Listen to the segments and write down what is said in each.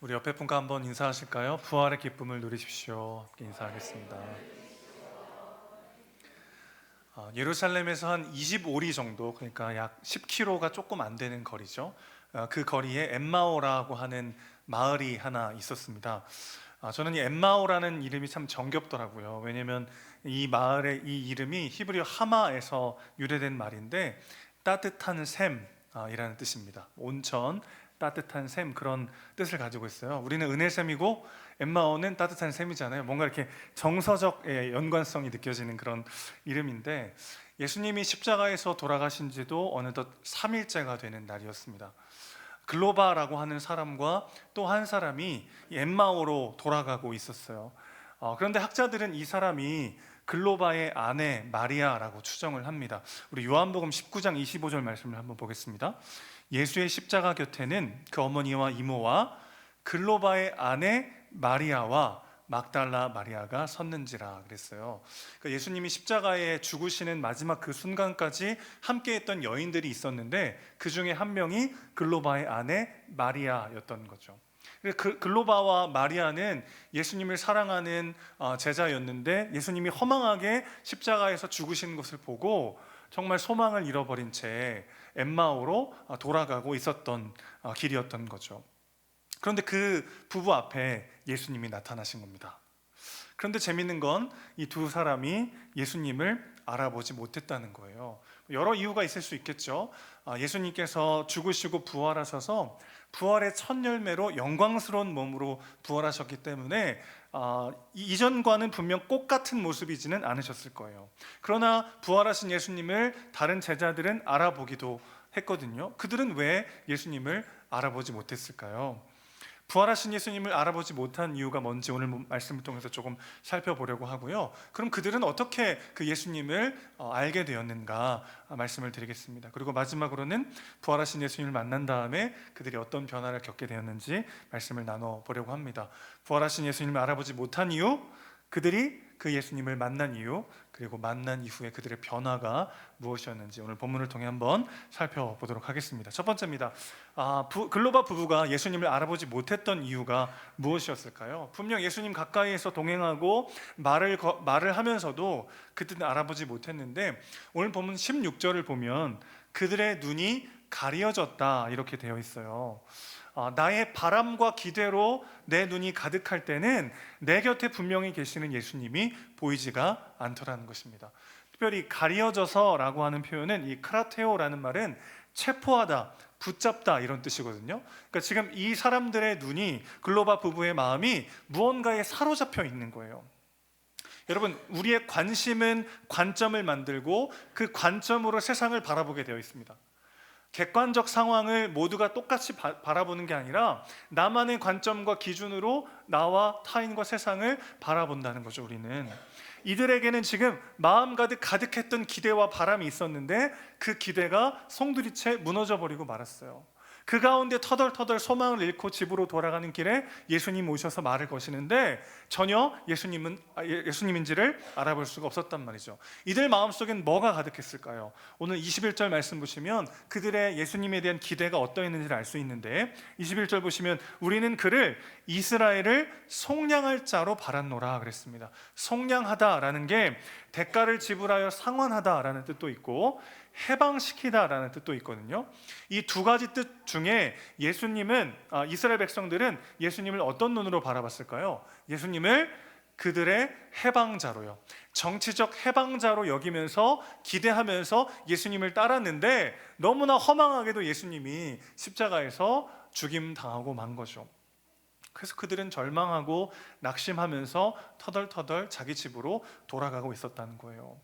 우리 옆에 분과 한번 인사하실까요? 부활의 기쁨을 누리십시오. 함께 인사하겠습니다. 예루살렘에서 한 25리 정도, 그러니까 약 10km가 조금 안 되는 거리죠. 그 거리에 엠마오라고 하는 마을이 하나 있었습니다. 저는 이 엠마오라는 이름이 참 정겹더라고요. 왜냐하면 이 마을의 이 이름이 히브리어 하마에서 유래된 말인데 따뜻한 샘이라는 뜻입니다. 온천, 따뜻한 샘, 그런 뜻을 가지고 있어요. 우리는 은혜샘이고 엠마오는 따뜻한 샘이잖아요. 뭔가 이렇게 정서적 연관성이 느껴지는 그런 이름인데, 예수님이 십자가에서 돌아가신 지도 어느덧 3일째가 되는 날이었습니다. 글로바라고 하는 사람과 또 한 사람이 엠마오로 돌아가고 있었어요. 그런데 학자들은 이 사람이 글로바의 아내 마리아라고 추정을 합니다. 우리 요한복음 19장 25절 말씀을 한번 보겠습니다. 예수의 십자가 곁에는 그 어머니와 이모와 글로바의 아내 마리아와 막달라 마리아가 섰는지라 그랬어요. 그러니까 예수님이 십자가에 죽으시는 마지막 그 순간까지 함께했던 여인들이 있었는데 그 중에 한 명이 글로바의 아내 마리아였던 거죠. 글로바와 마리아는 예수님을 사랑하는 제자였는데, 예수님이 허망하게 십자가에서 죽으신 것을 보고 정말 소망을 잃어버린 채 엠마오로 돌아가고 있었던 길이었던 거죠. 그런데 그 부부 앞에 예수님이 나타나신 겁니다. 그런데 재밌는 건 이 두 사람이 예수님을 알아보지 못했다는 거예요. 여러 이유가 있을 수 있겠죠. 예수님께서 죽으시고 부활하셔서 부활의 첫 열매로 영광스러운 몸으로 부활하셨기 때문에 이전과는 분명 꽃 같은 모습이지는 않으셨을 거예요. 그러나 부활하신 예수님을 다른 제자들은 알아보기도 했거든요. 그들은 왜 예수님을 알아보지 못했을까요? 부활하신 예수님을 알아보지 못한 이유가 뭔지 오늘 말씀을 통해서 조금 살펴보려고 하고요. 그럼 그들은 어떻게 그 예수님을 알게 되었는가 말씀을 드리겠습니다. 그리고 마지막으로는 부활하신 예수님을 만난 다음에 그들이 어떤 변화를 겪게 되었는지 말씀을 나눠보려고 합니다. 부활하신 예수님을 알아보지 못한 이유, 그들이 그 예수님을 만난 이유, 그리고 만난 이후에 그들의 변화가 무엇이었는지 오늘 본문을 통해 한번 살펴보도록 하겠습니다. 첫 번째입니다. 글로바 부부가 예수님을 알아보지 못했던 이유가 무엇이었을까요? 분명 예수님 가까이에서 동행하고 말을 하면서도 그들은 알아보지 못했는데, 오늘 본문 16절을 보면 그들의 눈이 가려졌다 이렇게 되어 있어요. 나의 바람과 기대로 내 눈이 가득할 때는 내 곁에 분명히 계시는 예수님이 보이지가 않더라는 것입니다. 특별히 가려져서라고 하는 표현은, 이 크라테오라는 말은 체포하다, 붙잡다 이런 뜻이거든요. 그러니까 지금 이 사람들의 눈이, 글로바 부부의 마음이 무언가에 사로잡혀 있는 거예요. 여러분, 우리의 관심은 관점을 만들고 그 관점으로 세상을 바라보게 되어 있습니다. 객관적 상황을 모두가 똑같이 바라보는 게 아니라 나만의 관점과 기준으로 나와 타인과 세상을 바라본다는 거죠. 우리는 이들에게는 지금 마음 가득했던 기대와 바람이 있었는데 그 기대가 송두리째 무너져 버리고 말았어요. 그 가운데 터덜터덜 소망을 잃고 집으로 돌아가는 길에 예수님 오셔서 말을 거시는데 전혀 예수님인지를 알아볼 수가 없었단 말이죠. 이들 마음속엔 뭐가 가득했을까요? 오늘 21절 말씀 보시면 그들의 예수님에 대한 기대가 어떠했는지를 알 수 있는데, 21절 보시면 우리는 그를 이스라엘을 속량할 자로 바랐노라 그랬습니다. 속량하다라는 게 대가를 지불하여 상환하다라는 뜻도 있고 해방시키다라는 뜻도 있거든요. 이 두 가지 뜻 중에 예수님은, 이스라엘 백성들은 예수님을 어떤 눈으로 바라봤을까요? 예수님을 그들의 해방자로요, 정치적 해방자로 여기면서 기대하면서 예수님을 따랐는데, 너무나 허망하게도 예수님이 십자가에서 죽임당하고 만 거죠. 그래서 그들은 절망하고 낙심하면서 터덜터덜 자기 집으로 돌아가고 있었다는 거예요.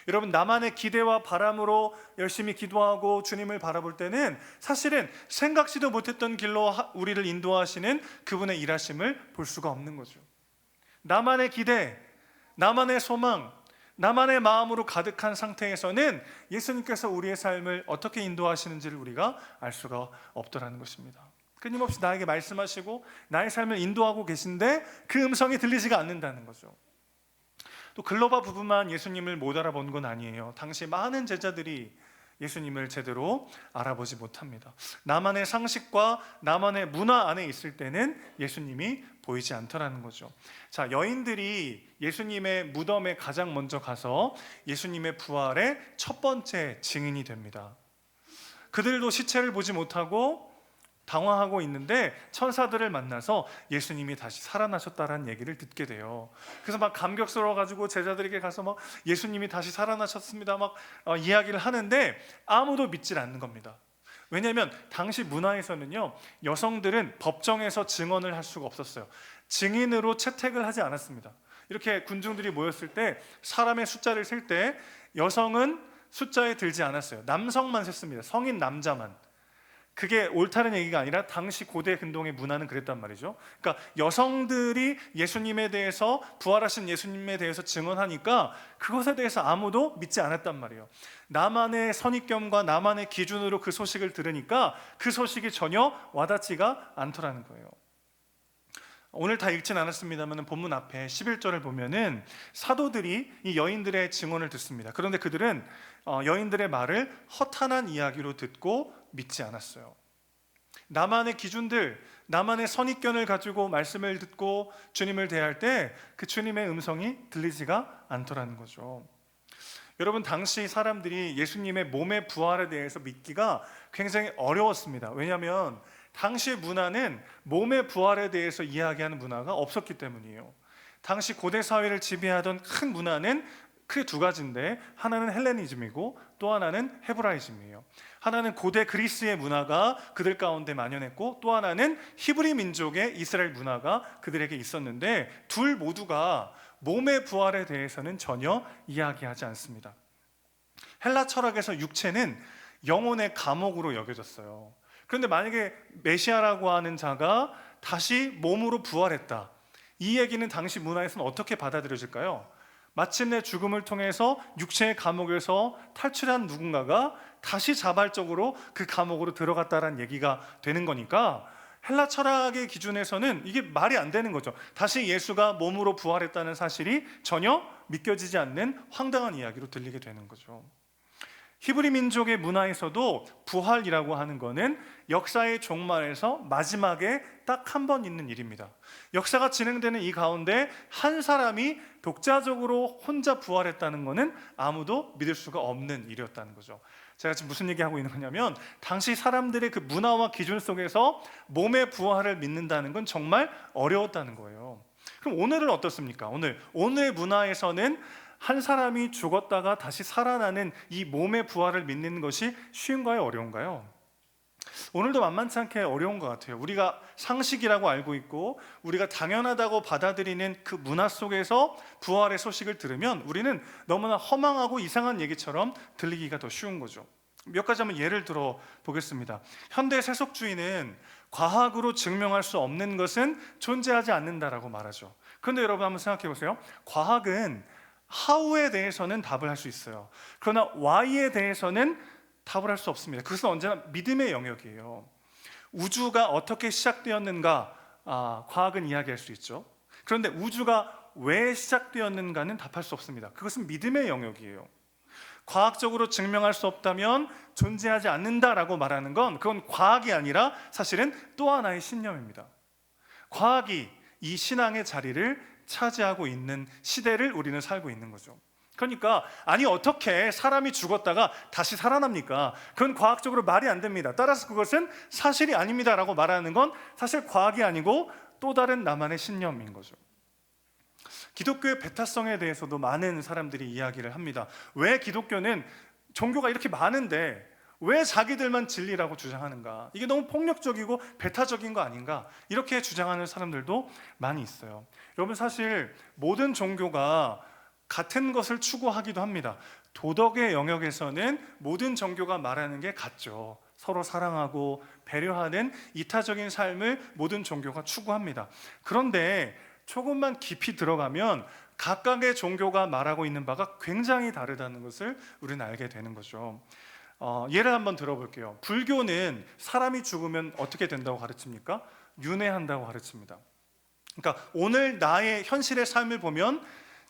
여러분, 나만의 기대와 바람으로 열심히 기도하고 주님을 바라볼 때는 사실은 생각지도 못했던 길로 우리를 인도하시는 그분의 일하심을 볼 수가 없는 거죠. 나만의 기대, 나만의 소망, 나만의 마음으로 가득한 상태에서는 예수님께서 우리의 삶을 어떻게 인도하시는지를 우리가 알 수가 없더라는 것입니다. 끊임없이 나에게 말씀하시고 나의 삶을 인도하고 계신데 그 음성이 들리지가 않는다는 거죠. 또 글로바 부부만 예수님을 못 알아본 건 아니에요. 당시 많은 제자들이 예수님을 제대로 알아보지 못합니다. 나만의 상식과 나만의 문화 안에 있을 때는 예수님이 보이지 않더라는 거죠. 자, 여인들이 예수님의 무덤에 가장 먼저 가서 예수님의 부활의 첫 번째 증인이 됩니다. 그들도 시체를 보지 못하고 당황하고 있는데 천사들을 만나서 예수님이 다시 살아나셨다라는 얘기를 듣게 돼요. 그래서 막 감격스러워가지고 제자들에게 가서 막 예수님이 다시 살아나셨습니다 막 이야기를 하는데 아무도 믿질 않는 겁니다. 왜냐하면 당시 문화에서는요, 여성들은 법정에서 증언을 할 수가 없었어요. 증인으로 채택을 하지 않았습니다. 이렇게 군중들이 모였을 때 사람의 숫자를 셀 때 여성은 숫자에 들지 않았어요. 남성만 셌습니다. 성인 남자만. 그게 옳다는 얘기가 아니라 당시 고대 근동의 문화는 그랬단 말이죠. 그러니까 여성들이 예수님에 대해서, 부활하신 예수님에 대해서 증언하니까 그것에 대해서 아무도 믿지 않았단 말이에요. 나만의 선입견과 나만의 기준으로 그 소식을 들으니까 그 소식이 전혀 와닿지가 않더라는 거예요. 오늘 다 읽진 않았습니다만 본문 앞에 11절을 보면은 사도들이 이 여인들의 증언을 듣습니다. 그런데 그들은 여인들의 말을 허탄한 이야기로 듣고 믿지 않았어요. 나만의 기준들, 나만의 선입견을 가지고 말씀을 듣고 주님을 대할 때 그 주님의 음성이 들리지가 않더라는 거죠. 여러분, 당시 사람들이 예수님의 몸의 부활에 대해서 믿기가 굉장히 어려웠습니다. 왜냐하면 당시의 문화는 몸의 부활에 대해서 이야기하는 문화가 없었기 때문이에요. 당시 고대 사회를 지배하던 큰 문화는 크게 두 가지인데, 하나는 헬레니즘이고 또 하나는 헤브라이즘이에요. 하나는 고대 그리스의 문화가 그들 가운데 만연했고, 또 하나는 히브리 민족의 이스라엘 문화가 그들에게 있었는데, 둘 모두가 몸의 부활에 대해서는 전혀 이야기하지 않습니다. 헬라 철학에서 육체는 영혼의 감옥으로 여겨졌어요. 그런데 만약에 메시아라고 하는 자가 다시 몸으로 부활했다, 이 얘기는 당시 문화에서는 어떻게 받아들여질까요? 마침내 죽음을 통해서 육체의 감옥에서 탈출한 누군가가 다시 자발적으로 그 감옥으로 들어갔다라는 얘기가 되는 거니까 헬라 철학의 기준에서는 이게 말이 안 되는 거죠. 다시 예수가 몸으로 부활했다는 사실이 전혀 믿겨지지 않는 황당한 이야기로 들리게 되는 거죠. 히브리 민족의 문화에서도 부활이라고 하는 것은 역사의 종말에서 마지막에 딱 한 번 있는 일입니다. 역사가 진행되는 이 가운데 한 사람이 독자적으로 혼자 부활했다는 것은 아무도 믿을 수가 없는 일이었다는 거죠. 제가 지금 무슨 얘기하고 있는 거냐면, 당시 사람들의 그 문화와 기준 속에서 몸의 부활을 믿는다는 건 정말 어려웠다는 거예요. 그럼 오늘은 어떻습니까? 오늘 문화에서는 한 사람이 죽었다가 다시 살아나는 이 몸의 부활을 믿는 것이 쉬운가요? 어려운가요? 오늘도 만만치 않게 어려운 것 같아요. 우리가 상식이라고 알고 있고 우리가 당연하다고 받아들이는 그 문화 속에서 부활의 소식을 들으면 우리는 너무나 허망하고 이상한 얘기처럼 들리기가 더 쉬운 거죠. 몇 가지 한번 예를 들어 보겠습니다. 현대 세속주의는 과학으로 증명할 수 없는 것은 존재하지 않는다라고 말하죠. 그런데 여러분 한번 생각해 보세요. 과학은 how에 대해서는 답을 할 수 있어요. 그러나 why에 대해서는 답을 할 수 없습니다. 그것은 언제나 믿음의 영역이에요. 우주가 어떻게 시작되었는가, 과학은 이야기할 수 있죠. 그런데 우주가 왜 시작되었는가는 답할 수 없습니다. 그것은 믿음의 영역이에요. 과학적으로 증명할 수 없다면 존재하지 않는다라고 말하는 건 그건 과학이 아니라 사실은 또 하나의 신념입니다. 과학이 이 신앙의 자리를 차지하고 있는 시대를 우리는 살고 있는 거죠. 그러니까 아니 어떻게 사람이 죽었다가 다시 살아납니까? 그건 과학적으로 말이 안 됩니다. 따라서 그것은 사실이 아닙니다라고 말하는 건 사실 과학이 아니고 또 다른 나만의 신념인 거죠. 기독교의 배타성에 대해서도 많은 사람들이 이야기를 합니다. 왜 기독교는 종교가 이렇게 많은데 왜 자기들만 진리라고 주장하는가? 이게 너무 폭력적이고 배타적인 거 아닌가? 이렇게 주장하는 사람들도 많이 있어요. 여러분, 사실 모든 종교가 같은 것을 추구하기도 합니다. 도덕의 영역에서는 모든 종교가 말하는 게 같죠. 서로 사랑하고 배려하는 이타적인 삶을 모든 종교가 추구합니다. 그런데 조금만 깊이 들어가면 각각의 종교가 말하고 있는 바가 굉장히 다르다는 것을 우리는 알게 되는 거죠. 예를 한번 들어볼게요. 불교는 사람이 죽으면 어떻게 된다고 가르칩니까? 윤회한다고 가르칩니다. 그러니까 오늘 나의 현실의 삶을 보면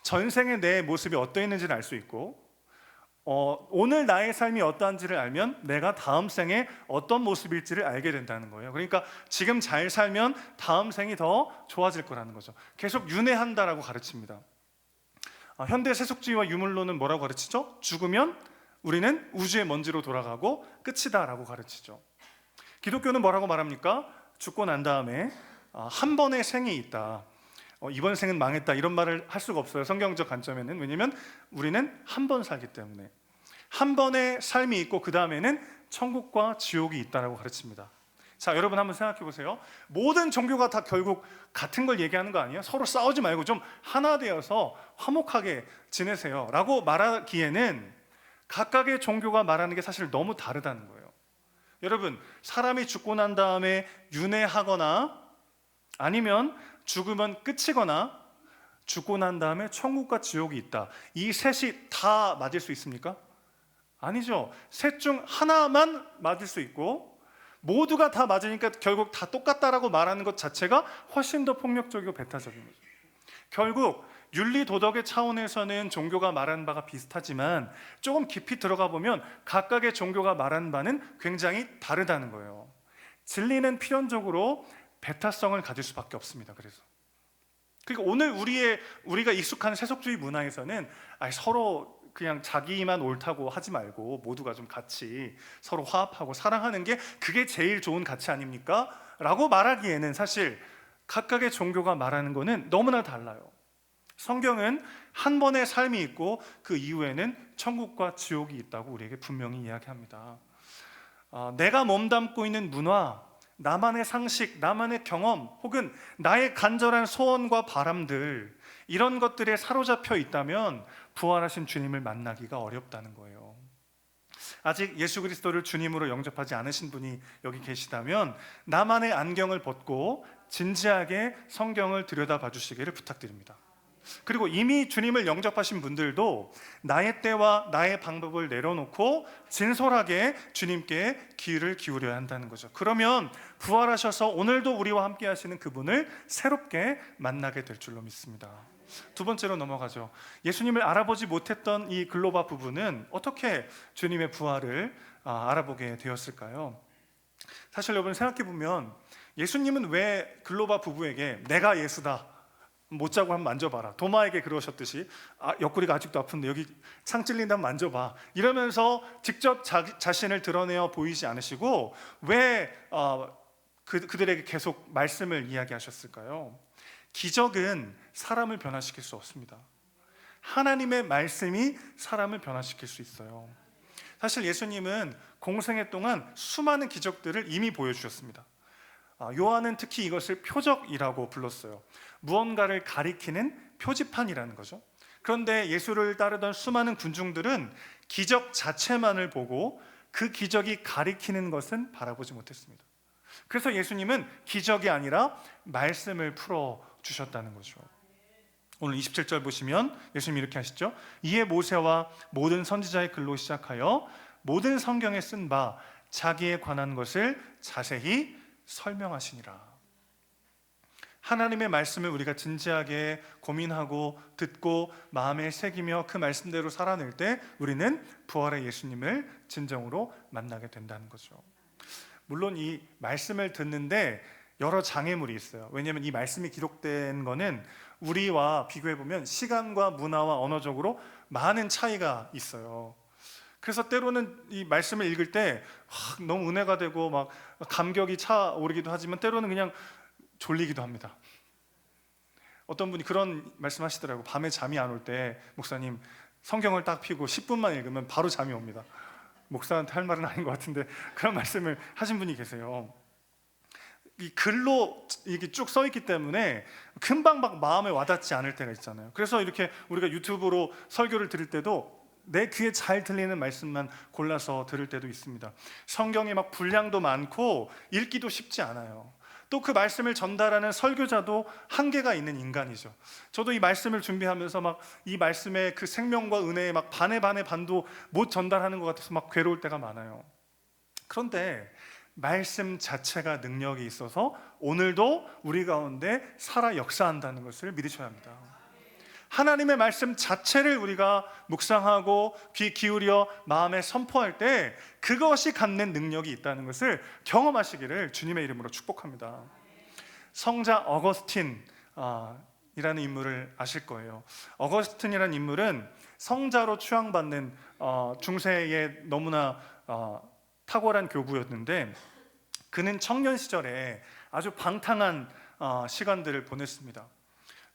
전생의 내 모습이 어떠했는지를 알 수 있고, 오늘 나의 삶이 어떠한지를 알면 내가 다음 생에 어떤 모습일지를 알게 된다는 거예요. 그러니까 지금 잘 살면 다음 생이 더 좋아질 거라는 거죠. 계속 윤회한다라고 가르칩니다. 현대 세속주의와 유물론은 뭐라고 가르치죠? 죽으면 우리는 우주의 먼지로 돌아가고 끝이다라고 가르치죠. 기독교는 뭐라고 말합니까? 죽고 난 다음에 한 번의 생이 있다. 이번 생은 망했다 이런 말을 할 수가 없어요. 성경적 관점에는. 왜냐하면 우리는 한 번 살기 때문에 한 번의 삶이 있고 그 다음에는 천국과 지옥이 있다라고 가르칩니다. 자, 여러분 한번 생각해 보세요. 모든 종교가 다 결국 같은 걸 얘기하는 거 아니에요? 서로 싸우지 말고 좀 하나 되어서 화목하게 지내세요 라고 말하기에는 각각의 종교가 말하는 게 사실 너무 다르다는 거예요. 여러분, 사람이 죽고 난 다음에 윤회하거나 아니면 죽으면 끝이거나 죽고 난 다음에 천국과 지옥이 있다, 이 셋이 다 맞을 수 있습니까? 아니죠. 셋 중 하나만 맞을 수 있고 모두가 다 맞으니까 결국 다 똑같다라고 말하는 것 자체가 훨씬 더 폭력적이고 배타적인 거죠. 결국 윤리 도덕의 차원에서는 종교가 말하는 바가 비슷하지만 조금 깊이 들어가 보면 각각의 종교가 말하는 바는 굉장히 다르다는 거예요. 진리는 필연적으로 배타성을 가질 수밖에 없습니다. 그래서 그러니까 오늘 우리가 익숙한 세속주의 문화에서는 서로 그냥 자기만 옳다고 하지 말고 모두가 좀 같이 서로 화합하고 사랑하는 게 그게 제일 좋은 가치 아닙니까? 라고 말하기에는 사실 각각의 종교가 말하는 거는 너무나 달라요. 성경은 한 번의 삶이 있고 그 이후에는 천국과 지옥이 있다고 우리에게 분명히 이야기합니다. 내가 몸담고 있는 문화, 나만의 상식, 나만의 경험 혹은 나의 간절한 소원과 바람들, 이런 것들에 사로잡혀 있다면 부활하신 주님을 만나기가 어렵다는 거예요. 아직 예수 그리스도를 주님으로 영접하지 않으신 분이 여기 계시다면 나만의 안경을 벗고 진지하게 성경을 들여다봐 주시기를 부탁드립니다. 그리고 이미 주님을 영접하신 분들도 나의 때와 나의 방법을 내려놓고 진솔하게 주님께 귀를 기울여야 한다는 거죠. 그러면 부활하셔서 오늘도 우리와 함께 하시는 그분을 새롭게 만나게 될 줄로 믿습니다. 두 번째로 넘어가죠. 예수님을 알아보지 못했던 이 글로바 부부는 어떻게 주님의 부활을 알아보게 되었을까요? 사실 여러분 생각해 보면 예수님은 왜 글로바 부부에게 내가 예수다, 못 자고 한번 만져봐라, 도마에게 그러셨듯이 옆구리가 아직도 아픈데 여기 상 찔린다면 만져봐, 이러면서 직접 자신을 드러내어 보이지 않으시고 왜 그들에게 계속 말씀을 이야기하셨을까요? 기적은 사람을 변화시킬 수 없습니다. 하나님의 말씀이 사람을 변화시킬 수 있어요. 사실 예수님은 공생애 동안 수많은 기적들을 이미 보여주셨습니다. 요한은 특히 이것을 표적이라고 불렀어요. 무언가를 가리키는 표지판이라는 거죠. 그런데 예수를 따르던 수많은 군중들은 기적 자체만을 보고 그 기적이 가리키는 것은 바라보지 못했습니다. 그래서 예수님은 기적이 아니라 말씀을 풀어주셨다는 거죠. 오늘 27절 보시면 예수님이 이렇게 하시죠. 이에 모세와 모든 선지자의 글로 시작하여 모든 성경에 쓴 바 자기에 관한 것을 자세히 설명하시니라. 하나님의 말씀을 우리가 진지하게 고민하고 듣고 마음에 새기며 그 말씀대로 살아낼 때 우리는 부활의 예수님을 진정으로 만나게 된다는 거죠. 물론 이 말씀을 듣는데 여러 장애물이 있어요. 왜냐하면 이 말씀이 기록된 거는 우리와 비교해보면 시간과 문화와 언어적으로 많은 차이가 있어요. 그래서 때로는 이 말씀을 읽을 때 너무 은혜가 되고 막 감격이 차오르기도 하지만 때로는 그냥 졸리기도 합니다. 어떤 분이 그런 말씀하시더라고요. 밤에 잠이 안 올 때 목사님 성경을 딱 펴고 10분만 읽으면 바로 잠이 옵니다. 목사한테 할 말은 아닌 것 같은데 그런 말씀을 하신 분이 계세요. 이 글로 이게 쭉 써 있기 때문에 금방 막 마음에 와닿지 않을 때가 있잖아요. 그래서 이렇게 우리가 유튜브로 설교를 들을 때도 내 귀에 잘 들리는 말씀만 골라서 들을 때도 있습니다. 성경에 막 분량도 많고 읽기도 쉽지 않아요. 또 그 말씀을 전달하는 설교자도 한계가 있는 인간이죠. 저도 이 말씀을 준비하면서 막 이 말씀의 그 생명과 은혜에 막 반의 반도 못 전달하는 것 같아서 막 괴로울 때가 많아요. 그런데 말씀 자체가 능력이 있어서 오늘도 우리 가운데 살아 역사한다는 것을 믿으셔야 합니다. 하나님의 말씀 자체를 우리가 묵상하고 귀 기울여 마음에 선포할 때 그것이 갖는 능력이 있다는 것을 경험하시기를 주님의 이름으로 축복합니다. 성자 어거스틴 이라는 인물을 아실 거예요. 어거스틴이라는 인물은 성자로 추앙받는 중세의 너무나 탁월한 교부였는데, 그는 청년 시절에 아주 방탕한 시간들을 보냈습니다.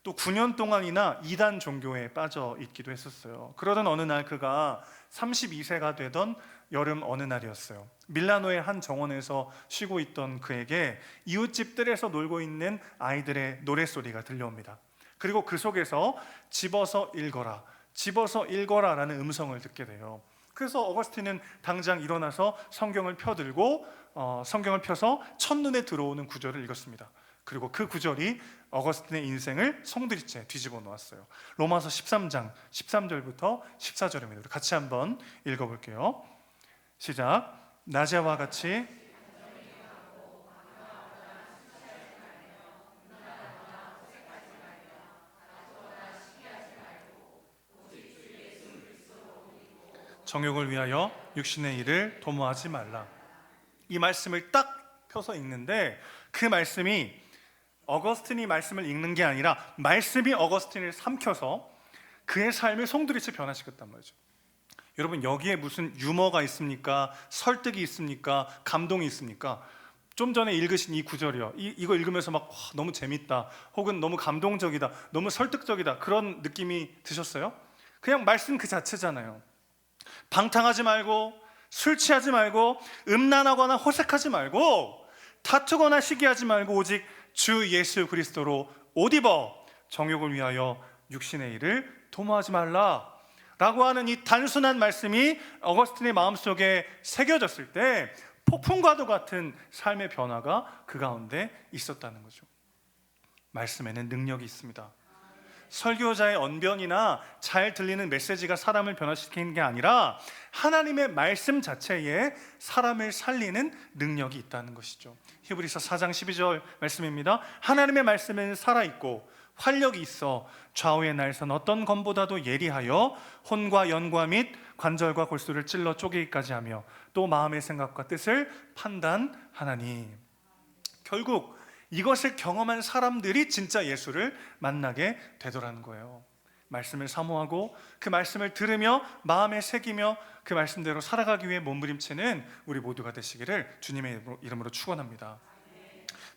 또 9년 동안이나 이단 종교에 빠져 있기도 했었어요. 그러던 어느 날 그가 32세가 되던 여름 어느 날이었어요. 밀라노의 한 정원에서 쉬고 있던 그에게 이웃집 뜰에서 놀고 있는 아이들의 노랫소리가 들려옵니다. 그리고 그 속에서 집어서 읽어라, 집어서 읽어라 라는 음성을 듣게 돼요. 그래서 어거스틴은 당장 일어나서 성경을 펴들고 성경을 펴서 첫눈에 들어오는 구절을 읽었습니다. 그리고 그 구절이 어거스틴의 인생을 송두리째 뒤집어 놓았어요. 로마서 13장 13절부터 14절입니다. 우리 같이 한번 읽어볼게요. 시작. 낮에와 같이 정욕을 위하여 육신의 일을 도모하지 말라. 이 말씀을 딱 펴서 읽는데, 그 말씀이 어거스틴이 말씀을 읽는 게 아니라 말씀이 어거스틴을 삼켜서 그의 삶을 송두리째 변화시켰단 말이죠. 여러분, 여기에 무슨 유머가 있습니까? 설득이 있습니까? 감동이 있습니까? 좀 전에 읽으신 이 구절이요, 이거 읽으면서 막 너무 재밌다, 혹은 너무 감동적이다, 너무 설득적이다, 그런 느낌이 드셨어요? 그냥 말씀 그 자체잖아요. 방탕하지 말고, 술 취하지 말고, 음란하거나 호색하지 말고, 다투거나 시기하지 말고 오직 주 예수 그리스도로 옷 입어 정욕을 위하여 육신의 일을 도모하지 말라 라고 하는 이 단순한 말씀이 어거스틴의 마음속에 새겨졌을 때 폭풍과도 같은 삶의 변화가 그 가운데 있었다는 거죠. 말씀에는 능력이 있습니다. 설교자의 언변이나 잘 들리는 메시지가 사람을 변화시키는 게 아니라 하나님의 말씀 자체에 사람을 살리는 능력이 있다는 것이죠. 히브리서 4장 12절 말씀입니다. 하나님의 말씀에는 살아있고 활력이 있어 좌우의 날선 어떤 검보다도 예리하여 혼과 연과 및 관절과 골수를 찔러 쪼개기까지 하며 또 마음의 생각과 뜻을 판단하나니. 결국 이것을 경험한 사람들이 진짜 예수를 만나게 되더라는 거예요. 말씀을 사모하고 그 말씀을 들으며 마음에 새기며 그 말씀대로 살아가기 위해 몸부림치는 우리 모두가 되시기를 주님의 이름으로 축원합니다.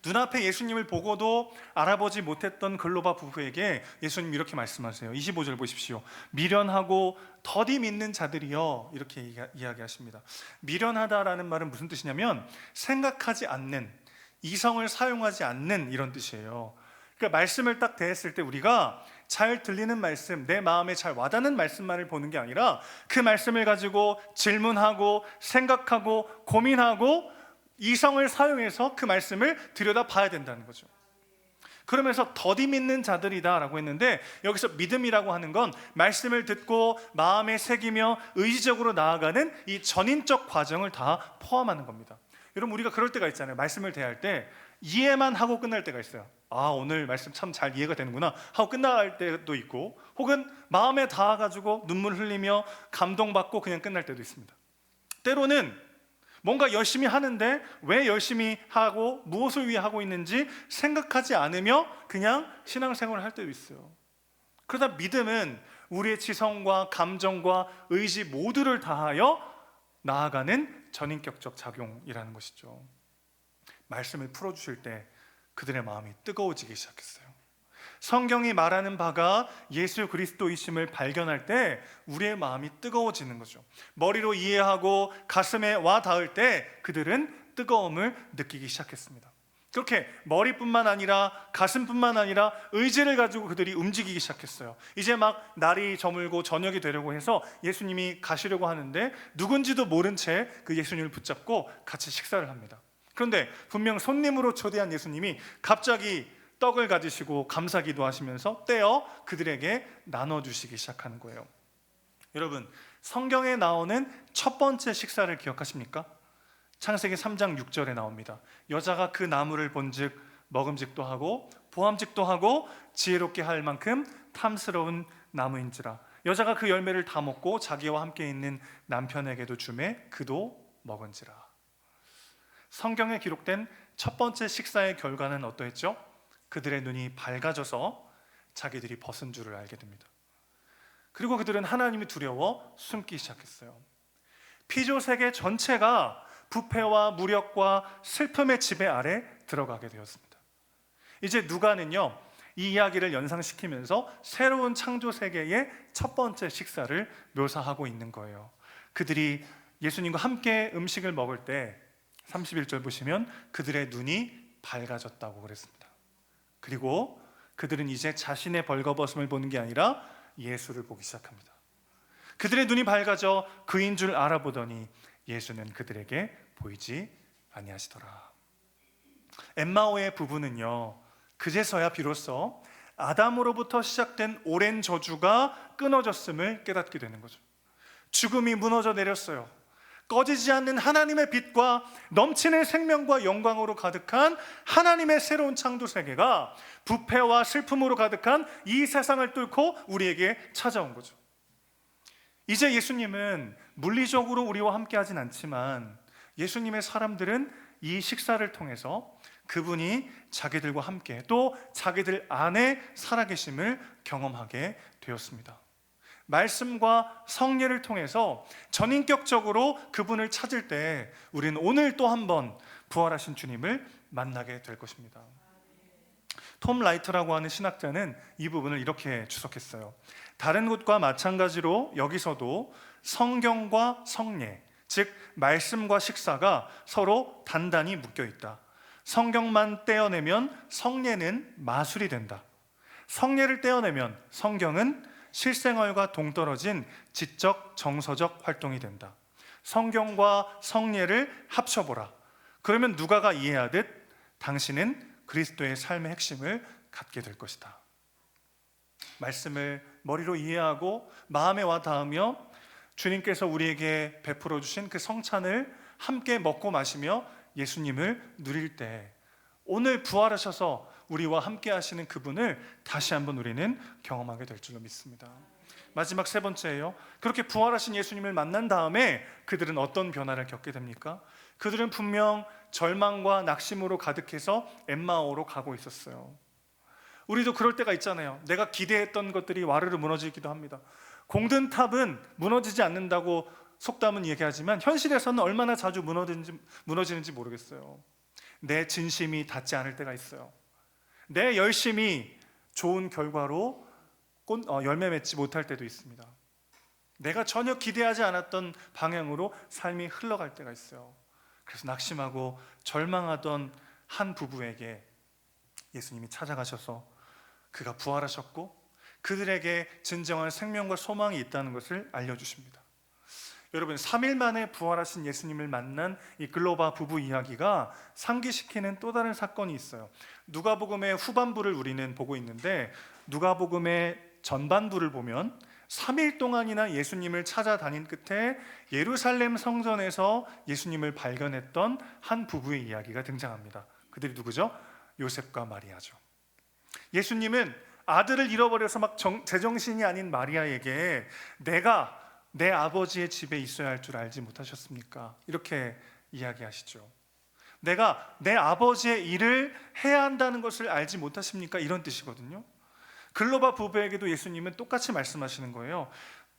눈앞에 예수님을 보고도 알아보지 못했던 글로바 부부에게 예수님 이렇게 말씀하세요. 25절 보십시오. 미련하고 더디 믿는 자들이여, 이렇게 이야기하십니다. 미련하다라는 말은 무슨 뜻이냐면 생각하지 않는, 이성을 사용하지 않는 이런 뜻이에요. 그러니까 말씀을 딱 대했을 때 우리가 잘 들리는 말씀, 내 마음에 잘 와닿는 말씀만을 보는 게 아니라 그 말씀을 가지고 질문하고 생각하고 고민하고 이성을 사용해서 그 말씀을 들여다 봐야 된다는 거죠. 그러면서 더디 믿는 자들이다 라고 했는데, 여기서 믿음이라고 하는 건 말씀을 듣고 마음에 새기며 의지적으로 나아가는 이 전인적 과정을 다 포함하는 겁니다. 여러분, 우리가 그럴 때가 있잖아요. 말씀을 대할 때 이해만 하고 끝날 때가 있어요. 아, 오늘 말씀 참 잘 이해가 되는구나 하고 끝날 때도 있고, 혹은 마음에 닿아가지고 눈물 흘리며 감동받고 그냥 끝날 때도 있습니다. 때로는 뭔가 열심히 하는데 왜 열심히 하고 무엇을 위해 하고 있는지 생각하지 않으며 그냥 신앙생활을 할 때도 있어요. 그러다 믿음은 우리의 지성과 감정과 의지 모두를 다하여 나아가는 전인격적 작용이라는 것이죠. 말씀을 풀어주실 때 그들의 마음이 뜨거워지기 시작했어요. 성경이 말하는 바가 예수 그리스도이심을 발견할 때 우리의 마음이 뜨거워지는 거죠. 머리로 이해하고 가슴에 와 닿을 때 그들은 뜨거움을 느끼기 시작했습니다. 그렇게 머리뿐만 아니라 가슴뿐만 아니라 의지를 가지고 그들이 움직이기 시작했어요. 이제 막 날이 저물고 저녁이 되려고 해서 예수님이 가시려고 하는데 누군지도 모른 채 그 예수님을 붙잡고 같이 식사를 합니다. 그런데 분명 손님으로 초대한 예수님이 갑자기 떡을 가지시고 감사기도 하시면서 떼어 그들에게 나눠주시기 시작하는 거예요. 여러분, 성경에 나오는 첫 번째 식사를 기억하십니까? 창세기 3장 6절에 나옵니다. 여자가 그 나무를 본즉 먹음직도 하고 보암직도 하고 지혜롭게 할 만큼 탐스러운 나무인지라. 여자가 그 열매를 다 먹고 자기와 함께 있는 남편에게도 주매 그도 먹은지라. 성경에 기록된 첫 번째 식사의 결과는 어떠했죠? 그들의 눈이 밝아져서 자기들이 벗은 줄을 알게 됩니다. 그리고 그들은 하나님이 두려워 숨기 시작했어요. 피조 세계 전체가 부패와 무력과 슬픔의 지배 아래 들어가게 되었습니다. 이제 누가는요, 이 이야기를 연상시키면서 새로운 창조 세계의 첫 번째 식사를 묘사하고 있는 거예요. 그들이 예수님과 함께 음식을 먹을 때 31절 보시면 그들의 눈이 밝아졌다고 그랬습니다. 그리고 그들은 이제 자신의 벌거벗음을 보는 게 아니라 예수를 보기 시작합니다. 그들의 눈이 밝아져 그인 줄 알아보더니 예수는 그들에게 보이지 아니하시더라. 엠마오의 부부는요, 그제서야 비로소 아담으로부터 시작된 오랜 저주가 끊어졌음을 깨닫게 되는 거죠. 죽음이 무너져 내렸어요. 꺼지지 않는 하나님의 빛과 넘치는 생명과 영광으로 가득한 하나님의 새로운 창조 세계가 부패와 슬픔으로 가득한 이 세상을 뚫고 우리에게 찾아온 거죠. 이제 예수님은 물리적으로 우리와 함께 하진 않지만 예수님의 사람들은 이 식사를 통해서 그분이 자기들과 함께 또 자기들 안에 살아계심을 경험하게 되었습니다. 말씀과 성례를 통해서 전인격적으로 그분을 찾을 때 우리는 오늘 또 한 번 부활하신 주님을 만나게 될 것입니다. 톰 라이트라고 하는 신학자는 이 부분을 이렇게 주석했어요. 다른 곳과 마찬가지로 여기서도 성경과 성례, 즉 말씀과 식사가 서로 단단히 묶여 있다. 성경만 떼어내면 성례는 마술이 된다. 성례를 떼어내면 성경은 실생활과 동떨어진 지적 정서적 활동이 된다. 성경과 성례를 합쳐보라. 그러면 누가가 이해하듯 당신은 그리스도의 삶의 핵심을 갖게 될 것이다. 말씀을 머리로 이해하고 마음에 와 닿으며 주님께서 우리에게 베풀어 주신 그 성찬을 함께 먹고 마시며 예수님을 누릴 때 오늘 부활하셔서 우리와 함께 하시는 그분을 다시 한번 우리는 경험하게 될 줄로 믿습니다. 마지막 세 번째예요. 그렇게 부활하신 예수님을 만난 다음에 그들은 어떤 변화를 겪게 됩니까? 그들은 분명 절망과 낙심으로 가득해서 엠마오로 가고 있었어요. 우리도 그럴 때가 있잖아요. 내가 기대했던 것들이 와르르 무너지기도 합니다. 공든 탑은 무너지지 않는다고 속담은 얘기하지만 현실에서는 얼마나 자주 무너지는지 모르겠어요. 내 진심이 닿지 않을 때가 있어요. 내 열심이 좋은 결과로 열매 맺지 못할 때도 있습니다. 내가 전혀 기대하지 않았던 방향으로 삶이 흘러갈 때가 있어요. 그래서 낙심하고 절망하던 한 부부에게 예수님이 찾아가셔서 그가 부활하셨고 그들에게 진정한 생명과 소망이 있다는 것을 알려주십니다. 여러분, 3일 만에 부활하신 예수님을 만난 이 글로바 부부 이야기가 상기시키는 또 다른 사건이 있어요. 누가복음의 후반부를 우리는 보고 있는데 누가복음의 전반부를 보면 3일 동안이나 예수님을 찾아다닌 끝에 예루살렘 성전에서 예수님을 발견했던 한 부부의 이야기가 등장합니다. 그들이 누구죠? 요셉과 마리아죠. 예수님은 아들을 잃어버려서 막 제정신이 아닌 마리아에게 내가 내 아버지의 집에 있어야 할 줄 알지 못하셨습니까? 이렇게 이야기하시죠. 내가 내 아버지의 일을 해야 한다는 것을 알지 못하십니까? 이런 뜻이거든요. 글로바 부부에게도 예수님은 똑같이 말씀하시는 거예요.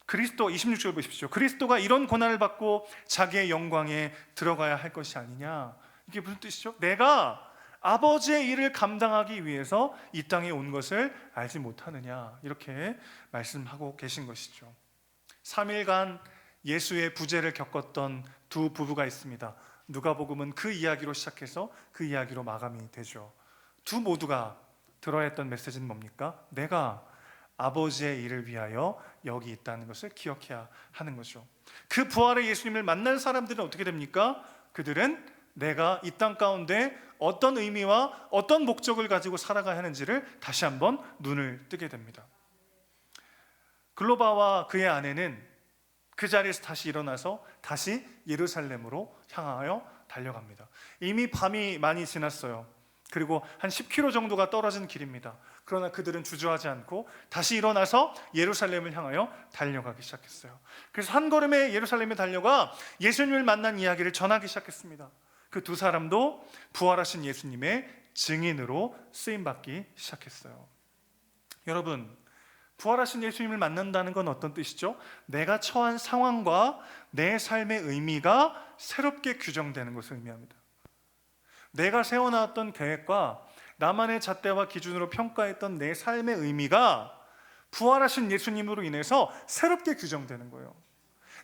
그리스도 26절 보십시오. 그리스도가 이런 고난을 받고 자기의 영광에 들어가야 할 것이 아니냐. 이게 무슨 뜻이죠? 내가 아버지의 일을 감당하기 위해서 이 땅에 온 것을 알지 못하느냐. 이렇게 말씀하고 계신 것이죠. 3일간 예수의 부재를 겪었던 두 부부가 있습니다. 누가복음은 그 이야기로 시작해서 그 이야기로 마감이 되죠. 두 모두가 들어야 했던 메시지는 뭡니까? 내가 아버지의 일을 위하여 여기 있다는 것을 기억해야 하는 거죠. 그 부활의 예수님을 만난 사람들은 어떻게 됩니까? 그들은 내가 이 땅 가운데 어떤 의미와 어떤 목적을 가지고 살아가야 하는지를 다시 한번 눈을 뜨게 됩니다. 글로바와 그의 아내는 그 자리에서 다시 일어나서 다시 예루살렘으로 향하여 달려갑니다. 이미 밤이 많이 지났어요. 그리고 한 10km 정도가 떨어진 길입니다. 그러나 그들은 주저하지 않고 다시 일어나서 예루살렘을 향하여 달려가기 시작했어요. 그래서 한 걸음에 예루살렘에 달려가 예수님을 만난 이야기를 전하기 시작했습니다. 그 두 사람도 부활하신 예수님의 증인으로 쓰임받기 시작했어요. 여러분, 부활하신 예수님을 만난다는 건 어떤 뜻이죠? 내가 처한 상황과 내 삶의 의미가 새롭게 규정되는 것을 의미합니다. 내가 세워놨던 계획과 나만의 잣대와 기준으로 평가했던 내 삶의 의미가 부활하신 예수님으로 인해서 새롭게 규정되는 거예요.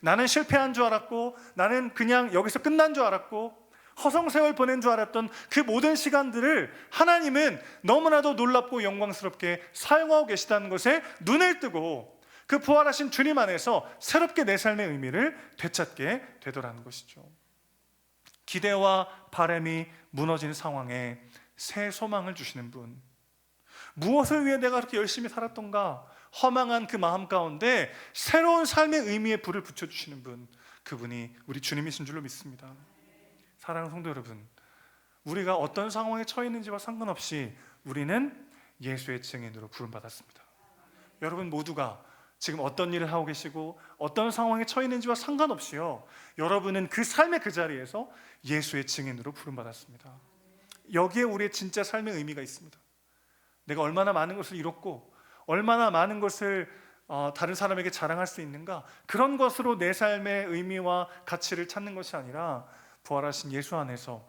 나는 실패한 줄 알았고, 나는 그냥 여기서 끝난 줄 알았고, 허송세월 보낸 줄 알았던 그 모든 시간들을 하나님은 너무나도 놀랍고 영광스럽게 사용하고 계시다는 것에 눈을 뜨고 그 부활하신 주님 안에서 새롭게 내 삶의 의미를 되찾게 되더라는 것이죠. 기대와 바람이 무너진 상황에 새 소망을 주시는 분, 무엇을 위해 내가 그렇게 열심히 살았던가 허망한 그 마음 가운데 새로운 삶의 의미에 불을 붙여주시는 분, 그분이 우리 주님이신 줄로 믿습니다. 사랑하는 성도 여러분, 우리가 어떤 상황에 처해 있는지와 상관없이 우리는 예수의 증인으로 부름받았습니다. 여러분 모두가 지금 어떤 일을 하고 계시고 어떤 상황에 처해 있는지와 상관없이요, 여러분은 그 삶의 그 자리에서 예수의 증인으로 부름받았습니다. 여기에 우리의 진짜 삶의 의미가 있습니다. 내가 얼마나 많은 것을 이뤘고 얼마나 많은 것을 다른 사람에게 자랑할 수 있는가, 그런 것으로 내 삶의 의미와 가치를 찾는 것이 아니라 부활하신 예수 안에서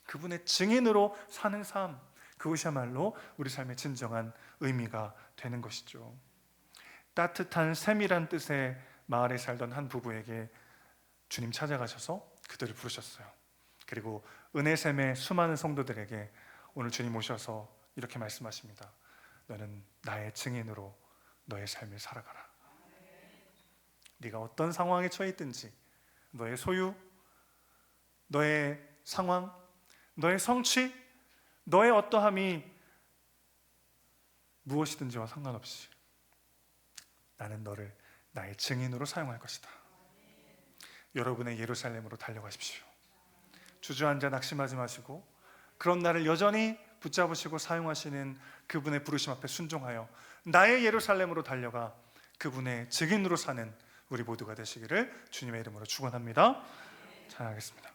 그분의 증인으로 사는 삶, 그것이야말로 우리 삶의 진정한 의미가 되는 것이죠. 따뜻한 샘이란 뜻의 마을에 살던 한 부부에게 주님 찾아가셔서 그들을 부르셨어요. 그리고 은혜샘의 수많은 성도들에게 오늘 주님 오셔서 이렇게 말씀하십니다. 너는 나의 증인으로 너의 삶을 살아가라. 네가 어떤 상황에 처해 있든지, 너의 소유, 너의 상황, 너의 성취, 너의 어떠함이 무엇이든지와 상관없이 나는 너를 나의 증인으로 사용할 것이다. 여러분의 예루살렘으로 달려가십시오. 주저앉아 낙심하지 마시고 그런 나를 여전히 붙잡으시고 사용하시는 그분의 부르심 앞에 순종하여 나의 예루살렘으로 달려가 그분의 증인으로 사는 우리 모두가 되시기를 주님의 이름으로 축원합니다. 찬양하겠습니다.